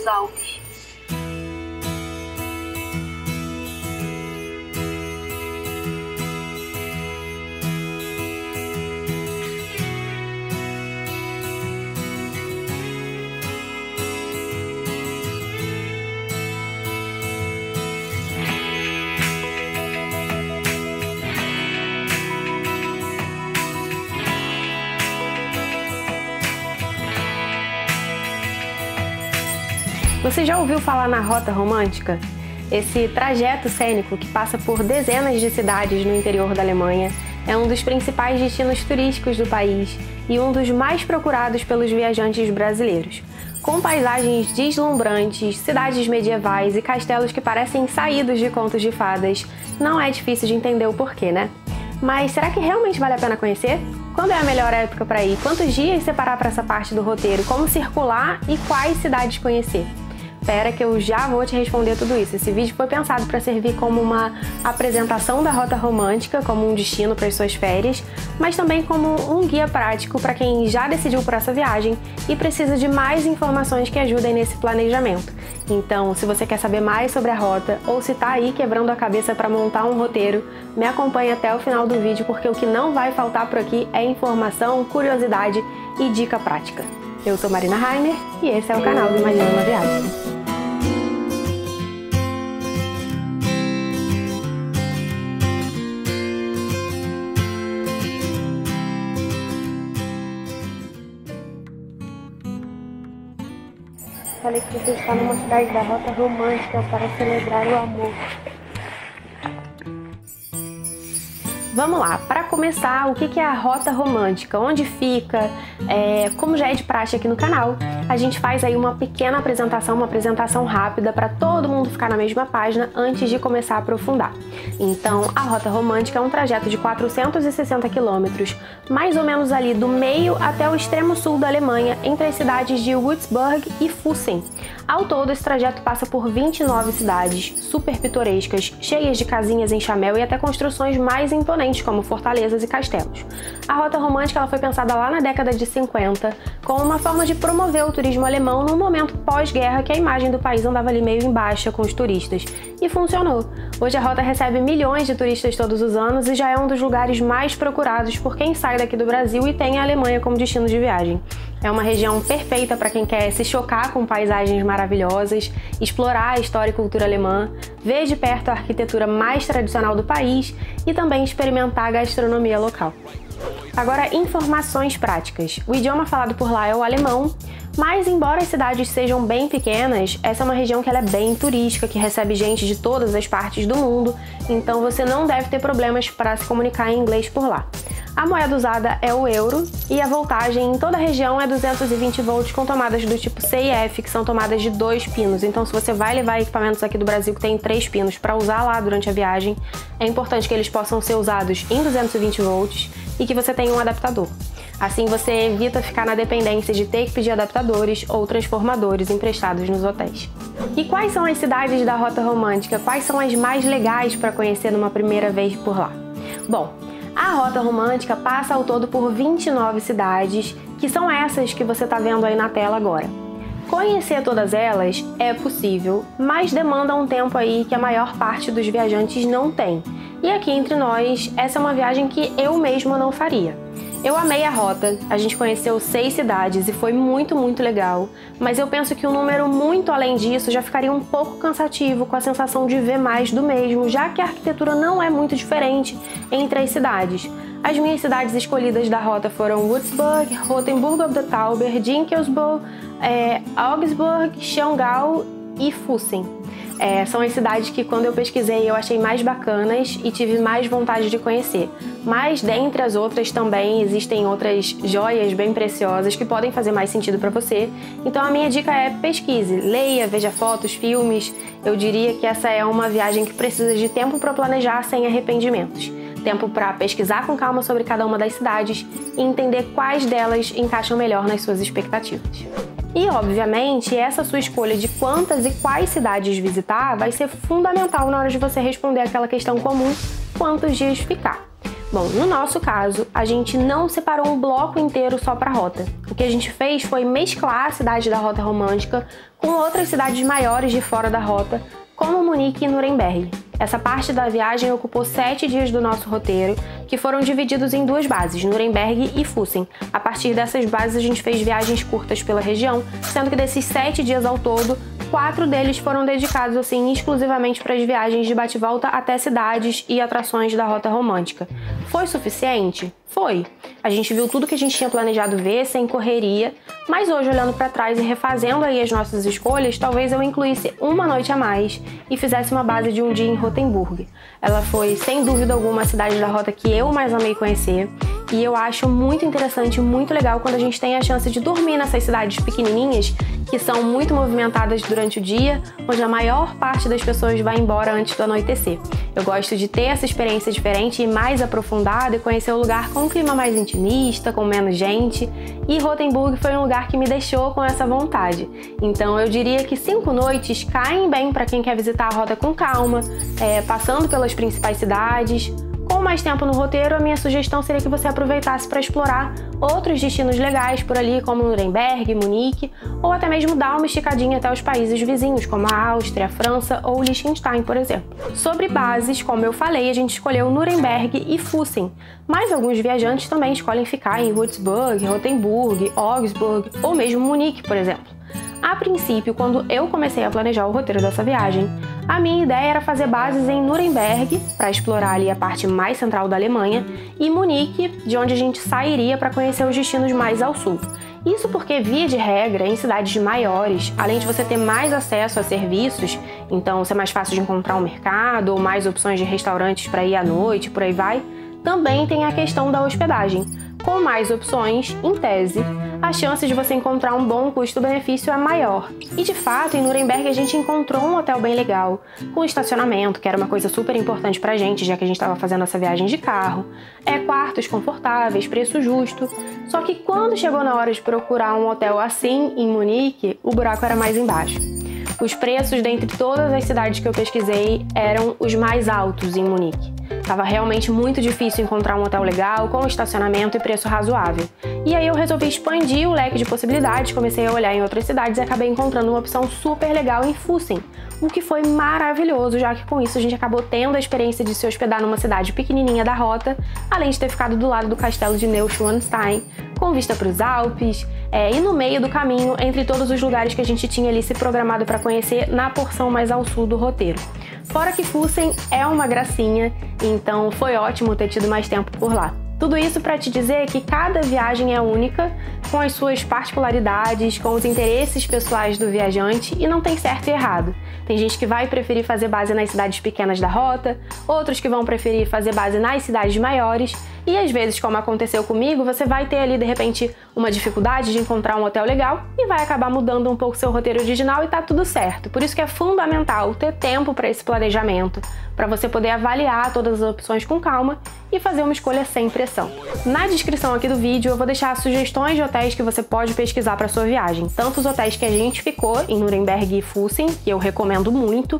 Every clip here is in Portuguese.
Alpes. Você já ouviu falar na Rota Romântica? Esse trajeto cênico que passa por dezenas de cidades no interior da Alemanha é um dos principais destinos turísticos do país e um dos mais procurados pelos viajantes brasileiros. Com paisagens deslumbrantes, cidades medievais e castelos que parecem saídos de contos de fadas, não é difícil de entender o porquê, né? Mas será que realmente vale a pena conhecer? Quando é a melhor época para ir? Quantos dias separar para essa parte do roteiro? Como circular e quais cidades conhecer? Espera que eu já vou te responder tudo isso. Esse vídeo foi pensado para servir como uma apresentação da Rota Romântica, como um destino para as suas férias, mas também como um guia prático para quem já decidiu por essa viagem e precisa de mais informações que ajudem nesse planejamento. Então, se você quer saber mais sobre a rota ou se está aí quebrando a cabeça para montar um roteiro, me acompanhe até o final do vídeo, porque o que não vai faltar por aqui é informação, curiosidade e dica prática. Eu sou Marina Heimer e esse é o canal do Imagina uma Viagem. Falei que você está numa cidade da Rota Romântica para celebrar o amor. Vamos lá, para começar, o que é a Rota Romântica? Onde fica? Como já é de praxe aqui no canal, a gente faz aí uma pequena apresentação, uma apresentação rápida para todo mundo ficar na mesma página antes de começar a aprofundar. Então, a Rota Romântica é um trajeto de 460 quilômetros, mais ou menos ali do meio até o extremo sul da Alemanha, entre as cidades de Würzburg e Füssen. Ao todo, esse trajeto passa por 29 cidades, super pitorescas, cheias de casinhas em chamel e até construções mais imponentes, como fortalezas e castelos. A Rota Romântica ela foi pensada lá na década de 50, como uma forma de promover o turismo alemão num momento pós-guerra que a imagem do país andava ali meio em baixa com os turistas. E funcionou. Hoje a rota recebe milhões de turistas todos os anos e já é um dos lugares mais procurados por quem sai daqui do Brasil e tem a Alemanha como destino de viagem. É uma região perfeita para quem quer se chocar com paisagens maravilhosas, explorar a história e cultura alemã, ver de perto a arquitetura mais tradicional do país e também experimentar a gastronomia local. Agora, informações práticas. O idioma falado por lá é o alemão, mas embora as cidades sejam bem pequenas, essa é uma região que ela é bem turística, que recebe gente de todas as partes do mundo, então você não deve ter problemas para se comunicar em inglês por lá. A moeda usada é o euro e a voltagem em toda a região é 220 volts com tomadas do tipo C e F, que são tomadas de 2 pinos. Então, se você vai levar equipamentos aqui do Brasil que tem 3 pinos para usar lá durante a viagem, é importante que eles possam ser usados em 220 volts e que você tenha um adaptador. Assim você evita ficar na dependência de ter que pedir adaptadores ou transformadores emprestados nos hotéis. E quais são as cidades da Rota Romântica? Quais são as mais legais para conhecer numa primeira vez por lá? Bom, a Rota Romântica passa ao todo por 29 cidades, que são essas que você está vendo aí na tela agora. Conhecer todas elas é possível, mas demanda um tempo aí que a maior parte dos viajantes não tem. E aqui entre nós, essa é uma viagem que eu mesma não faria. Eu amei a rota, a gente conheceu 6 cidades e foi muito legal, mas eu penso que um número muito além disso já ficaria um pouco cansativo, com a sensação de ver mais do mesmo, já que a arquitetura não é muito diferente entre as cidades. As minhas cidades escolhidas da rota foram Würzburg, Rothenburg ob der Tauber, Dinkelsbühl, Augsburg, Schongau e Füssen. São as cidades que, quando eu pesquisei, eu achei mais bacanas e tive mais vontade de conhecer. Mas, dentre as outras, também existem outras joias bem preciosas que podem fazer mais sentido para você. Então, a minha dica é pesquise, leia, veja fotos, filmes. Eu diria que essa é uma viagem que precisa de tempo para planejar sem arrependimentos. Tempo para pesquisar com calma sobre cada uma das cidades e entender quais delas encaixam melhor nas suas expectativas. E, obviamente, essa sua escolha de quantas e quais cidades visitar vai ser fundamental na hora de você responder aquela questão comum: quantos dias ficar? Bom, no nosso caso, a gente não separou um bloco inteiro só para a rota. O que a gente fez foi mesclar a cidade da Rota Romântica com outras cidades maiores de fora da rota, como Munique e Nuremberg. Essa parte da viagem ocupou 7 dias do nosso roteiro, que foram divididos em 2 bases, Nuremberg e Füssen. A partir dessas bases a gente fez viagens curtas pela região, sendo que desses 7 dias ao todo, 4 deles foram dedicados assim exclusivamente para as viagens de bate-volta até cidades e atrações da Rota Romântica. Foi suficiente? Foi. A gente viu tudo que a gente tinha planejado ver, sem correria, mas hoje, olhando para trás e refazendo aí as nossas escolhas, talvez eu incluísse uma noite a mais e fizesse uma base de um dia em Rotenburg. Ela foi, sem dúvida alguma, a cidade da rota que eu mais amei conhecer, e eu acho muito interessante e muito legal quando a gente tem a chance de dormir nessas cidades pequenininhas, que são muito movimentadas durante o dia, onde a maior parte das pessoas vai embora antes do anoitecer. Eu gosto de ter essa experiência diferente e mais aprofundada e conhecer o lugar com um clima mais intimista, com menos gente, e Rotenburg foi um lugar que me deixou com essa vontade. Então eu diria que 5 noites caem bem para quem quer visitar a rota com calma, passando pelas principais cidades. Com mais tempo no roteiro, a minha sugestão seria que você aproveitasse para explorar outros destinos legais por ali, como Nuremberg, Munique, ou até mesmo dar uma esticadinha até os países vizinhos, como a Áustria, a França ou Liechtenstein, por exemplo. Sobre bases, como eu falei, a gente escolheu Nuremberg e Füssen, mas alguns viajantes também escolhem ficar em Würzburg, Rotenburg, Augsburg ou mesmo Munique, por exemplo. A princípio, quando eu comecei a planejar o roteiro dessa viagem, a minha ideia era fazer bases em Nuremberg, para explorar ali a parte mais central da Alemanha, e Munique, de onde a gente sairia para conhecer os destinos mais ao sul. Isso porque, via de regra, em cidades maiores, além de você ter mais acesso a serviços, então ser mais fácil de encontrar um mercado ou mais opções de restaurantes para ir à noite, por aí vai, também tem a questão da hospedagem. Com mais opções, em tese, a chance de você encontrar um bom custo-benefício é maior. E de fato, em Nuremberg a gente encontrou um hotel bem legal, com estacionamento, que era uma coisa super importante pra gente, já que a gente estava fazendo essa viagem de carro, quartos confortáveis, preço justo. Só que quando chegou na hora de procurar um hotel assim em Munique, o buraco era mais embaixo. Os preços dentre todas as cidades que eu pesquisei eram os mais altos em Munique. Tava realmente muito difícil encontrar um hotel legal, com estacionamento e preço razoável. E aí eu resolvi expandir o leque de possibilidades, comecei a olhar em outras cidades e acabei encontrando uma opção super legal em Füssen, o que foi maravilhoso, já que com isso a gente acabou tendo a experiência de se hospedar numa cidade pequenininha da rota, além de ter ficado do lado do castelo de Neuschwanstein, com vista para os Alpes, e no meio do caminho entre todos os lugares que a gente tinha ali se programado para conhecer na porção mais ao sul do roteiro. Fora que Füssen é uma gracinha, então foi ótimo ter tido mais tempo por lá. Tudo isso para te dizer que cada viagem é única, com as suas particularidades, com os interesses pessoais do viajante, e não tem certo e errado. Tem gente que vai preferir fazer base nas cidades pequenas da rota, outros que vão preferir fazer base nas cidades maiores, e às vezes, como aconteceu comigo, você vai ter ali de repente uma dificuldade de encontrar um hotel legal e vai acabar mudando um pouco seu roteiro original e tá tudo certo. Por isso que é fundamental ter tempo para esse planejamento, para você poder avaliar todas as opções com calma e fazer uma escolha sem pressão. Na descrição aqui do vídeo eu vou deixar sugestões de hotéis que você pode pesquisar para sua viagem, tanto os hotéis que a gente ficou em Nuremberg e Füssen, que eu recomendo muito,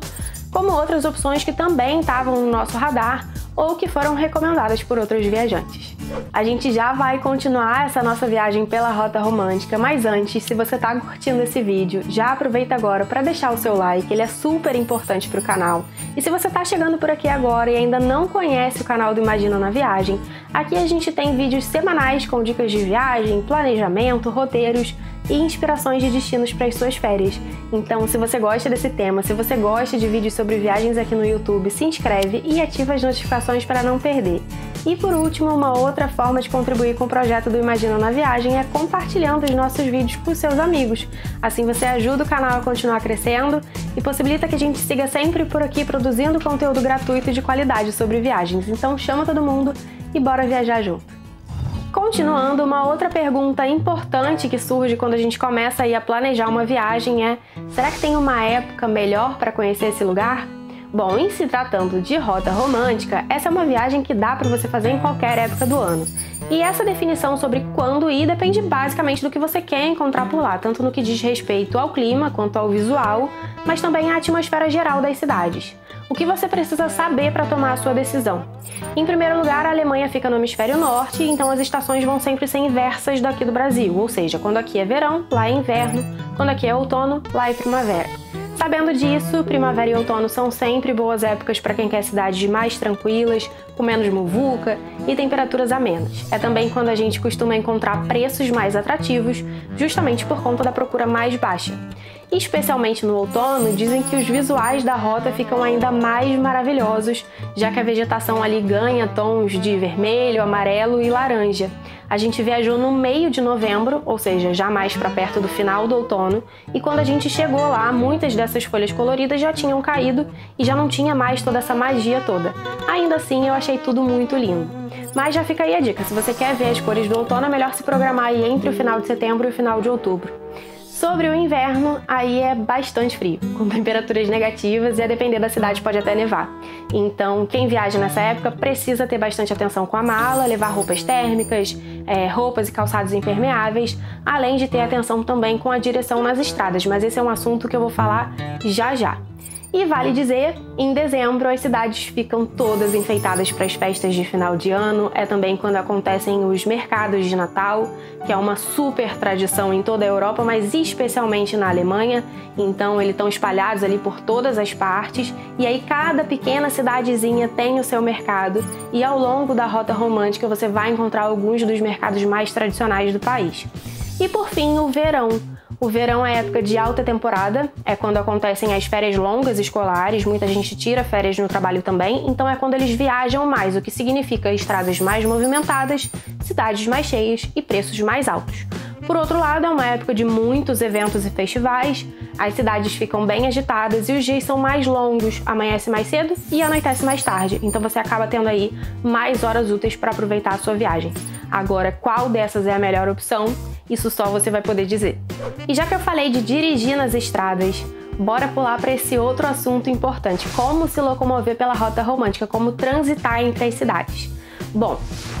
como outras opções que também estavam no nosso radar ou que foram recomendadas por outros viajantes. A gente já vai continuar essa nossa viagem pela Rota Romântica, mas antes, se você está curtindo esse vídeo, já aproveita agora para deixar o seu like, ele é super importante para o canal. E se você está chegando por aqui agora e ainda não conhece o canal do Imagina na Viagem, aqui a gente tem vídeos semanais com dicas de viagem, planejamento, roteiros e inspirações de destinos para as suas férias. Então, se você gosta desse tema, se você gosta de vídeos sobre viagens aqui no YouTube, se inscreve e ativa as notificações para não perder. E por último, uma outra forma de contribuir com o projeto do Imagina na Viagem é compartilhando os nossos vídeos com seus amigos. Assim você ajuda o canal a continuar crescendo e possibilita que a gente siga sempre por aqui produzindo conteúdo gratuito e de qualidade sobre viagens. Então chama todo mundo e bora viajar junto! Continuando, uma outra pergunta importante que surge quando a gente começa a planejar uma viagem é: será que tem uma época melhor para conhecer esse lugar? Bom, em se tratando de rota romântica, essa é uma viagem que dá para você fazer em qualquer época do ano. E essa definição sobre quando ir depende basicamente do que você quer encontrar por lá, tanto no que diz respeito ao clima quanto ao visual, mas também à atmosfera geral das cidades. O que você precisa saber para tomar a sua decisão? Em primeiro lugar, a Alemanha fica no hemisfério norte, então as estações vão sempre ser inversas daqui do Brasil, ou seja, quando aqui é verão, lá é inverno, quando aqui é outono, lá é primavera. Sabendo disso, primavera e outono são sempre boas épocas para quem quer cidades mais tranquilas, com menos muvuca e temperaturas amenas. É também quando a gente costuma encontrar preços mais atrativos, justamente por conta da procura mais baixa. Especialmente no outono, dizem que os visuais da rota ficam ainda mais maravilhosos, já que a vegetação ali ganha tons de vermelho, amarelo e laranja. A gente viajou no meio de novembro, ou seja, já mais para perto do final do outono, e quando a gente chegou lá, muitas dessas folhas coloridas já tinham caído e já não tinha mais toda essa magia toda. Ainda assim, eu achei tudo muito lindo. Mas já fica aí a dica, se você quer ver as cores do outono, é melhor se programar aí entre o final de setembro e o final de outubro. Sobre o inverno, aí é bastante frio, com temperaturas negativas e a depender da cidade pode até nevar. Então, quem viaja nessa época precisa ter bastante atenção com a mala, levar roupas térmicas, roupas e calçados impermeáveis, além de ter atenção também com a direção nas estradas, mas esse é um assunto que eu vou falar já já. E vale dizer, em dezembro as cidades ficam todas enfeitadas para as festas de final de ano, é também quando acontecem os mercados de Natal, que é uma super tradição em toda a Europa, mas especialmente na Alemanha, então eles estão espalhados ali por todas as partes, e aí cada pequena cidadezinha tem o seu mercado, e ao longo da Rota Romântica você vai encontrar alguns dos mercados mais tradicionais do país. E por fim, o verão. O verão é época de alta temporada, é quando acontecem as férias longas escolares, muita gente tira férias no trabalho também, então é quando eles viajam mais, o que significa estradas mais movimentadas, cidades mais cheias e preços mais altos. Por outro lado, é uma época de muitos eventos e festivais, as cidades ficam bem agitadas e os dias são mais longos, amanhece mais cedo e anoitece mais tarde, então você acaba tendo aí mais horas úteis para aproveitar a sua viagem. Agora, qual dessas é a melhor opção? Isso só você vai poder dizer. E já que eu falei de dirigir nas estradas, bora pular para esse outro assunto importante, como se locomover pela Rota Romântica, como transitar entre as cidades. Bom,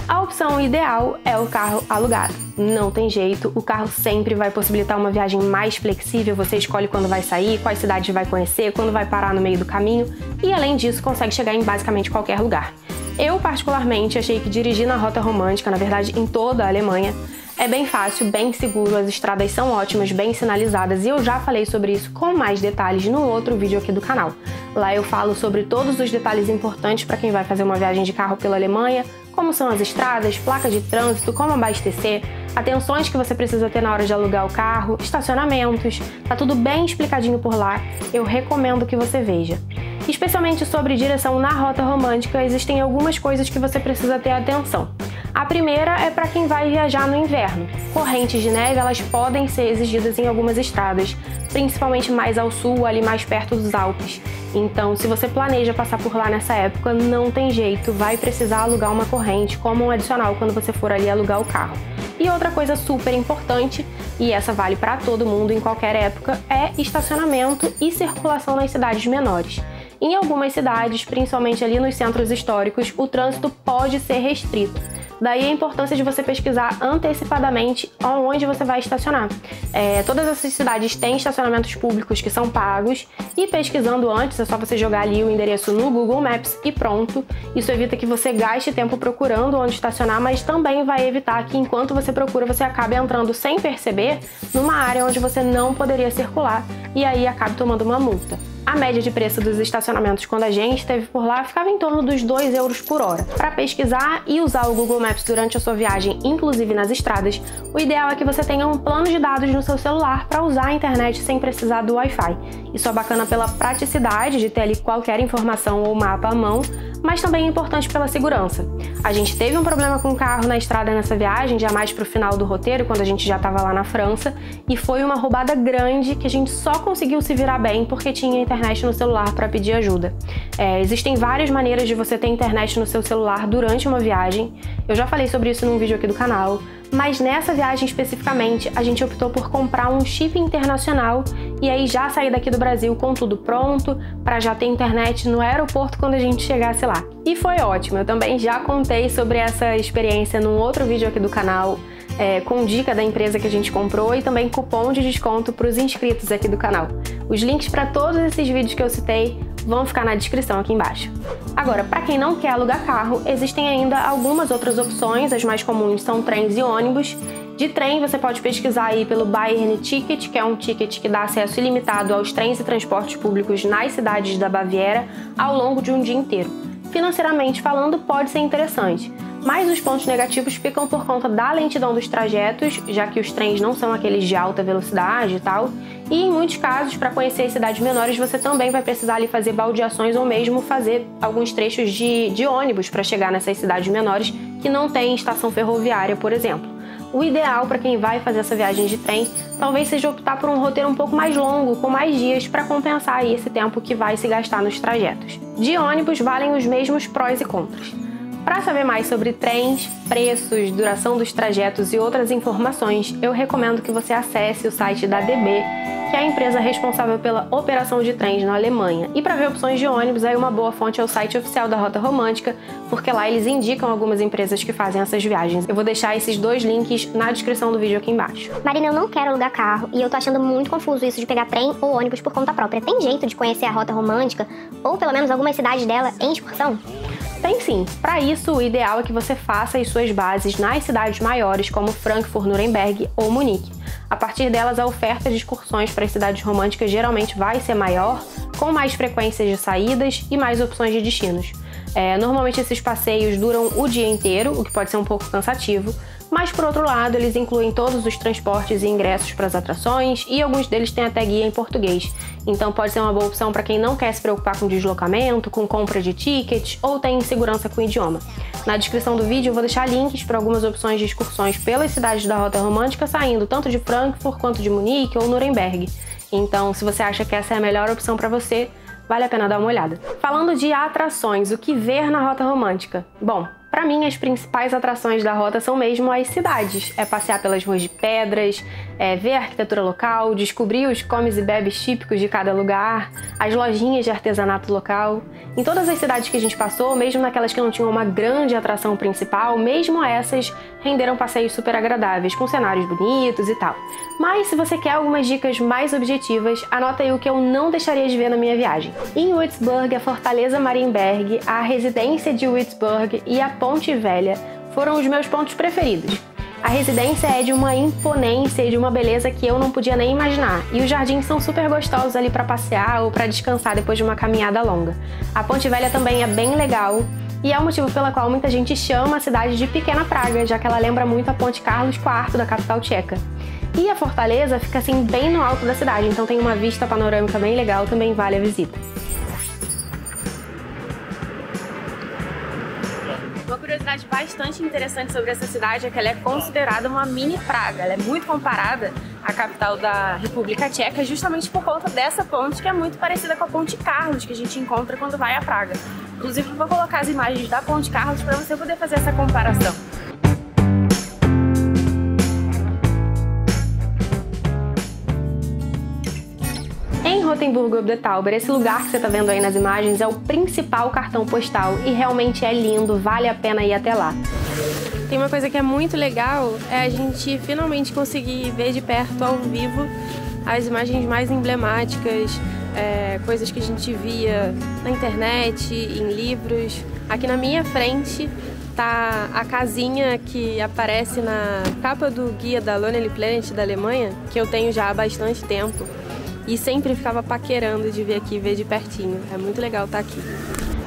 a opção ideal é o carro alugado. Não tem jeito, o carro sempre vai possibilitar uma viagem mais flexível, você escolhe quando vai sair, quais cidades vai conhecer, quando vai parar no meio do caminho e, além disso, consegue chegar em basicamente qualquer lugar. Eu, particularmente, achei que dirigir na Rota Romântica, na verdade em toda a Alemanha, é bem fácil, bem seguro, as estradas são ótimas, bem sinalizadas e eu já falei sobre isso com mais detalhes no outro vídeo aqui do canal. Lá eu falo sobre todos os detalhes importantes para quem vai fazer uma viagem de carro pela Alemanha, como são as estradas, placas de trânsito, como abastecer, atenções que você precisa ter na hora de alugar o carro, estacionamentos, tá tudo bem explicadinho por lá, eu recomendo que você veja. Especialmente sobre direção na Rota Romântica, existem algumas coisas que você precisa ter atenção. A primeira é para quem vai viajar no inverno. Correntes de neve, elas podem ser exigidas em algumas estradas, principalmente mais ao sul, ali mais perto dos Alpes. Então, se você planeja passar por lá nessa época, não tem jeito, vai precisar alugar uma corrente como um adicional quando você for ali alugar o carro. E outra coisa super importante, e essa vale para todo mundo em qualquer época, é estacionamento e circulação nas cidades menores. Em algumas cidades, principalmente ali nos centros históricos, o trânsito pode ser restrito. Daí a importância de você pesquisar antecipadamente onde você vai estacionar. Todas essas cidades têm estacionamentos públicos que são pagos e pesquisando antes é só você jogar ali o endereço no Google Maps e pronto. Isso evita que você gaste tempo procurando onde estacionar, mas também vai evitar que enquanto você procura você acabe entrando sem perceber numa área onde você não poderia circular e aí acabe tomando uma multa. A média de preço dos estacionamentos quando a gente esteve por lá ficava em torno dos 2 € por hora. Para pesquisar e usar o Google Maps durante a sua viagem, inclusive nas estradas, o ideal é que você tenha um plano de dados no seu celular para usar a internet sem precisar do Wi-Fi. Isso é bacana pela praticidade de ter ali qualquer informação ou mapa à mão, mas também é importante pela segurança. A gente teve um problema com o carro na estrada nessa viagem, já mais pro final do roteiro, quando a gente já estava lá na França, e foi uma roubada grande que a gente só conseguiu se virar bem porque tinha internet no celular para pedir ajuda. Existem várias maneiras de você ter internet no seu celular durante uma viagem, eu já falei sobre isso num vídeo aqui do canal, mas nessa viagem especificamente a gente optou por comprar um chip internacional e aí já sair daqui do Brasil com tudo pronto para já ter internet no aeroporto quando a gente chegasse lá. E foi ótimo, eu também já contei sobre essa experiência num outro vídeo aqui do canal, com dica da empresa que a gente comprou e também cupom de desconto para os inscritos aqui do canal. Os links para todos esses vídeos que eu citei vão ficar na descrição aqui embaixo. Agora, para quem não quer alugar carro, existem ainda algumas outras opções, as mais comuns são trens e ônibus. De trem, você pode pesquisar aí pelo Bayern Ticket, que é um ticket que dá acesso ilimitado aos trens e transportes públicos nas cidades da Baviera ao longo de um dia inteiro. Financeiramente falando, pode ser interessante, mas os pontos negativos ficam por conta da lentidão dos trajetos, já que os trens não são aqueles de alta velocidade e tal, e em muitos casos, para conhecer as cidades menores, você também vai precisar ali fazer baldeações ou mesmo fazer alguns trechos de ônibus para chegar nessas cidades menores que não tem estação ferroviária, por exemplo. O ideal para quem vai fazer essa viagem de trem talvez seja optar por um roteiro um pouco mais longo, com mais dias, para compensar aí esse tempo que vai se gastar nos trajetos. De ônibus valem os mesmos prós e contras. Para saber mais sobre trens, preços, duração dos trajetos e outras informações, eu recomendo que você acesse o site da DB, que é a empresa responsável pela operação de trens na Alemanha. E para ver opções de ônibus, aí uma boa fonte é o site oficial da Rota Romântica, porque lá eles indicam algumas empresas que fazem essas viagens. Eu vou deixar esses dois links na descrição do vídeo aqui embaixo. Marina, eu não quero alugar carro e eu tô achando muito confuso isso de pegar trem ou ônibus por conta própria. Tem jeito de conhecer a Rota Romântica ou pelo menos algumas cidades dela em excursão? Tem sim. Para isso, o ideal é que você faça as suas bases nas cidades maiores como Frankfurt, Nuremberg ou Munique. A partir delas, a oferta de excursões para as cidades românticas geralmente vai ser maior, com mais frequências de saídas e mais opções de destinos. Normalmente esses passeios duram o dia inteiro, o que pode ser um pouco cansativo, mas por outro lado eles incluem todos os transportes e ingressos para as atrações e alguns deles têm até guia em português, então pode ser uma boa opção para quem não quer se preocupar com deslocamento, com compra de tickets ou tem insegurança com o idioma. Na descrição do vídeo eu vou deixar links para algumas opções de excursões pelas cidades da Rota Romântica saindo tanto de Frankfurt quanto de Munique ou Nuremberg. Então, se você acha que essa é a melhor opção para você, vale a pena dar uma olhada. Falando de atrações, o que ver na Rota Romântica? Bom, para mim, as principais atrações da rota são mesmo as cidades. É passear pelas ruas de pedras, ver a arquitetura local, descobrir os comes e bebes típicos de cada lugar, as lojinhas de artesanato local. Em todas as cidades que a gente passou, mesmo naquelas que não tinham uma grande atração principal, mesmo essas renderam passeios super agradáveis, com cenários bonitos e tal. Mas se você quer algumas dicas mais objetivas, anota aí o que eu não deixaria de ver na minha viagem. Em Würzburg, a Fortaleza Marienberg, a residência de Würzburg e a Ponte Velha foram os meus pontos preferidos. A residência é de uma imponência e de uma beleza que eu não podia nem imaginar, e os jardins são super gostosos ali para passear ou para descansar depois de uma caminhada longa. A Ponte Velha também é bem legal, e é o motivo pelo qual muita gente chama a cidade de Pequena Praga, já que ela lembra muito a Ponte Carlos IV da capital tcheca. E a Fortaleza fica assim bem no alto da cidade, então tem uma vista panorâmica bem legal, também vale a visita. Uma curiosidade bastante interessante sobre essa cidade é que ela é considerada uma mini Praga. Ela é muito comparada à capital da República Tcheca justamente por conta dessa ponte que é muito parecida com a Ponte Carlos que a gente encontra quando vai a Praga. Inclusive eu vou colocar as imagens da Ponte Carlos para você poder fazer essa comparação. Rothenburg ob der Tauber, esse lugar que você está vendo aí nas imagens é o principal cartão postal e realmente é lindo, vale a pena ir até lá. Tem uma coisa que é muito legal, é a gente finalmente conseguir ver de perto, ao vivo, as imagens mais emblemáticas, coisas que a gente via na internet, em livros. Aqui na minha frente tá a casinha que aparece na capa do guia da Lonely Planet da Alemanha, que eu tenho já há bastante tempo. E sempre ficava paquerando de vir aqui ver de pertinho. É muito legal estar aqui.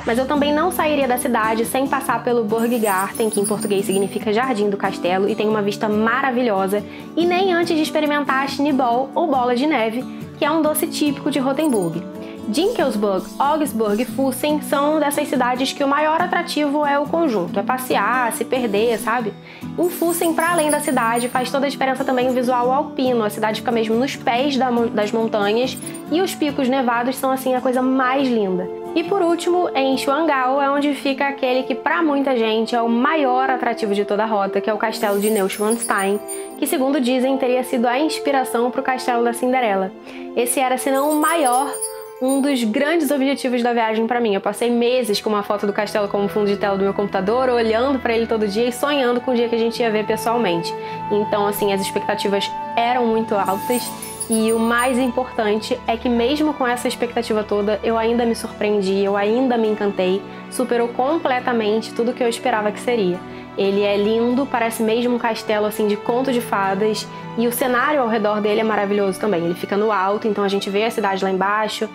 Mas eu também não sairia da cidade sem passar pelo Burggarten, que em português significa Jardim do Castelo, e tem uma vista maravilhosa, e nem antes de experimentar a Schneeball, ou bola de neve, que é um doce típico de Rothenburg. Dinkelsburg, Augsburg e Füssen são dessas cidades que o maior atrativo é o conjunto, é passear, se perder, sabe? Em Füssen, para além da cidade, faz toda a diferença também o visual alpino, a cidade fica mesmo nos pés das montanhas e os picos nevados são assim a coisa mais linda. E por último, em Schwangau é onde fica aquele que para muita gente é o maior atrativo de toda a rota, que é o castelo de Neuschwanstein, que segundo dizem teria sido a inspiração para o castelo da Cinderela. Esse era, se não o maior, um dos grandes objetivos da viagem para mim. Eu passei meses com uma foto do castelo como fundo de tela do meu computador, olhando para ele todo dia e sonhando com o dia que a gente ia ver pessoalmente. Então, assim, as expectativas eram muito altas E o mais importante é que mesmo com essa expectativa toda, eu ainda me surpreendi, eu ainda me encantei, superou completamente tudo que eu esperava que seria. Ele é lindo, parece mesmo um castelo assim de conto de fadas, e o cenário ao redor dele é maravilhoso também. Ele fica no alto, então a gente vê a cidade lá embaixo,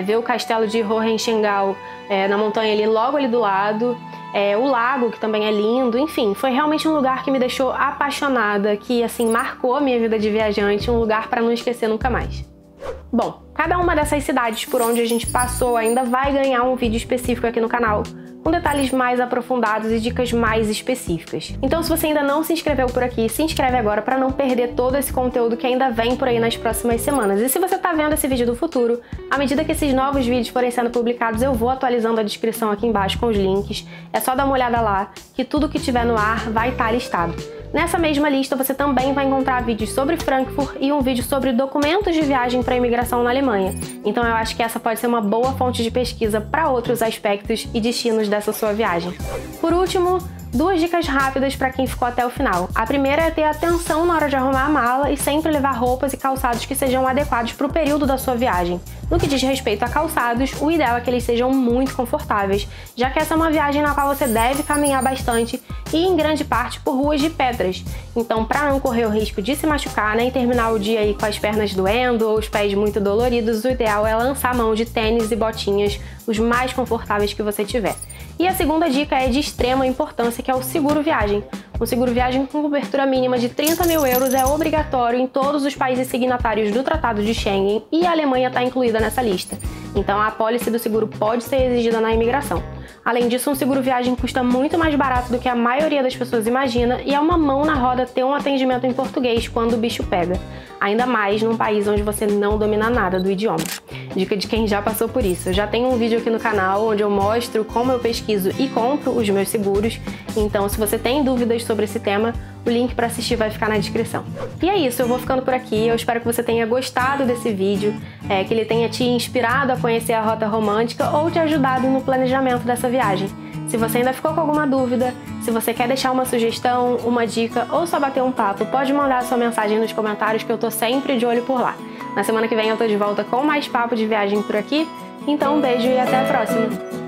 vê o castelo de Hohenschengal na montanha ali, logo ali do lado, o lago, que também é lindo. Enfim, foi realmente um lugar que me deixou apaixonada, que assim marcou a minha vida de viajante, um lugar para não esquecer nunca mais. Bom, cada uma dessas cidades por onde a gente passou ainda vai ganhar um vídeo específico aqui no canal, com detalhes mais aprofundados e dicas mais específicas. Então, se você ainda não se inscreveu por aqui, se inscreve agora para não perder todo esse conteúdo que ainda vem por aí nas próximas semanas. E se você está vendo esse vídeo do futuro, à medida que esses novos vídeos forem sendo publicados, eu vou atualizando a descrição aqui embaixo com os links. É só dar uma olhada lá, que tudo que tiver no ar vai estar listado. Nessa mesma lista você também vai encontrar vídeos sobre Frankfurt e um vídeo sobre documentos de viagem para a imigração na Alemanha. Então eu acho que essa pode ser uma boa fonte de pesquisa para outros aspectos e destinos dessa sua viagem. Por último, duas dicas rápidas para quem ficou até o final. A primeira é ter atenção na hora de arrumar a mala e sempre levar roupas e calçados que sejam adequados para o período da sua viagem. No que diz respeito a calçados, o ideal é que eles sejam muito confortáveis, já que essa é uma viagem na qual você deve caminhar bastante e em grande parte por ruas de pedras. Então, para não correr o risco de se machucar, nem terminar o dia aí com as pernas doendo ou os pés muito doloridos, o ideal é lançar a mão de tênis e botinhas, os mais confortáveis que você tiver. E a segunda dica é de extrema importância, que é o seguro viagem. O seguro viagem com cobertura mínima de 30 mil euros é obrigatório em todos os países signatários do Tratado de Schengen e a Alemanha está incluída nessa lista. Então a apólice do seguro pode ser exigida na imigração. Além disso, um seguro viagem custa muito mais barato do que a maioria das pessoas imagina e é uma mão na roda ter um atendimento em português quando o bicho pega. Ainda mais num país onde você não domina nada do idioma. Dica de quem já passou por isso. Eu já tenho um vídeo aqui no canal onde eu mostro como eu pesquiso e compro os meus seguros. Então, se você tem dúvidas sobre esse tema, o link para assistir vai ficar na descrição. E é isso, eu vou ficando por aqui. Eu espero que você tenha gostado desse vídeo, que ele tenha te inspirado a conhecer a Rota Romântica ou te ajudado no planejamento dessa viagem. Se você ainda ficou com alguma dúvida, se você quer deixar uma sugestão, uma dica ou só bater um papo, pode mandar a sua mensagem nos comentários que eu tô sempre de olho por lá. Na semana que vem eu tô de volta com mais papo de viagem por aqui, então um beijo e até a próxima!